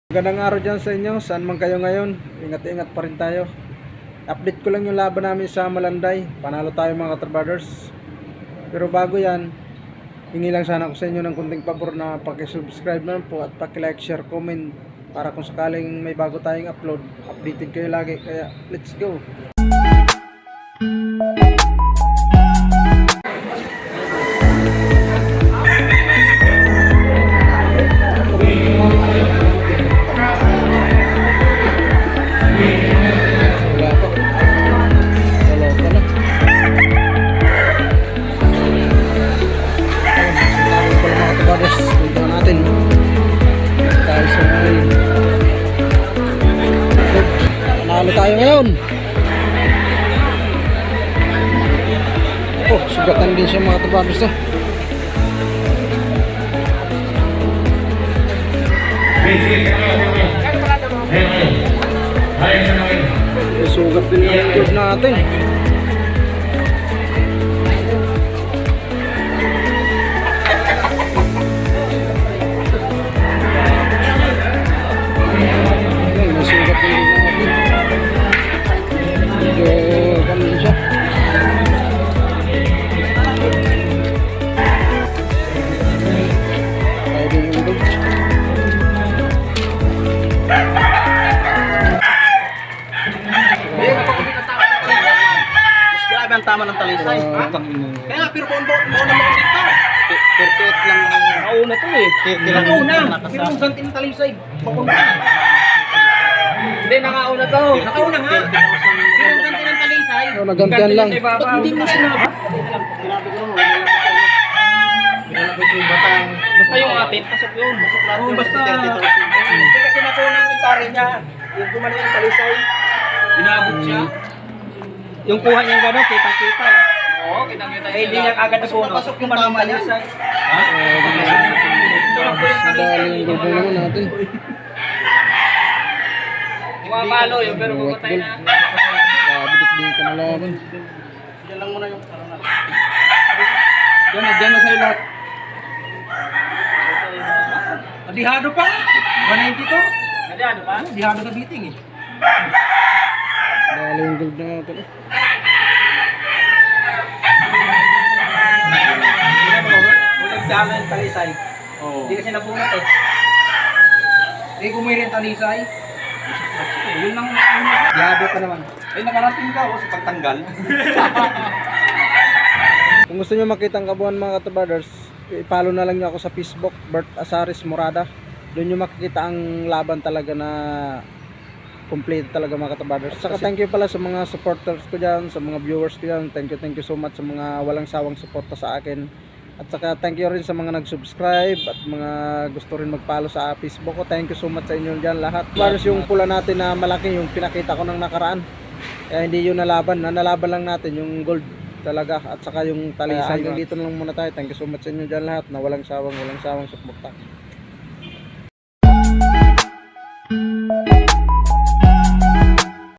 Magandang araw dyan sa inyo, saan man kayo ngayon, ingat-ingat pa rin tayo. Update ko lang yung laban namin sa Malanday, panalo tayo mga Katrabaders. Pero bago yan, hingi lang sana ako sa inyo ng kunting pabor na pakisubscribe naman po at pakilike, share, comment para kung sakaling may bago tayong upload, updated kayo lagi. Kaya let's go! Panalo tayo ngayon. Oh, sugatan din siya mga Katrabaders to. Sugat din yung job natin. Ang tama ng talisay. Kaya pero bondo mo na mga dito. Perfect lang nauna to eh. Nakauna. Pero yung ganti ng talisay. Papunta. Hindi nakauna to. Nakauna nga. Pero yung ganti ng talisay. Oh, nagantian lang. Hindi mo sinabi. Sinabi ko naman. Basta yung atin, pasok yun. Pasok lahat yung basta. Hindi kasi nakuha yung tari niya. Yung gumano yung talisay. Inabot siya. Yung kuha niya gano'n, kitang-kita eh. Oo, kitang-kita. Eh, hindi niya agad na puno. Pasok yung tama niya. Ha? Nadali yung gulbong naman natin. Pumapalo yun, pero pumatay na. Kabidik din ka nalaban. Diyan lang muna yung sarang natin. Diyan na sa'yo lahat. Adihado pa. 190 to. Adihado pa? Adihado na biting eh. Dali yung gold natin. Dala yung talisay. Hindi kasi nabunot eh. Hindi kumiri yung talisay. Yun lang. Diabo ka naman. Ay nakarating ka sa pagtanggal. Kung gusto nyo makita ang kabuuan mga Katrabaders, i-follow na lang nyo ako sa Facebook, Bert Asaris Morada. Doon nyo makikita ang laban talaga na complete talaga mga Katrabaders. Saka thank you pala sa mga supporters ko dyan, sa mga viewers ko dyan. Thank you so much sa mga walang sawang suporta sa akin. At saka thank you rin sa mga nag-subscribe at mga gusto rin mag-follow sa Facebook ko. Thank you so much sa inyo dyan lahat. Katrabaders, yung pula natin na malaki, yung pinakita ko ng nakaraan. Kaya hindi yun nalaban. Nalaban lang natin yung gold talaga at saka yung talisay. Hanggang dito na lang muna tayo. Thank you so much sa inyo dyan lahat na walang sawang suporta.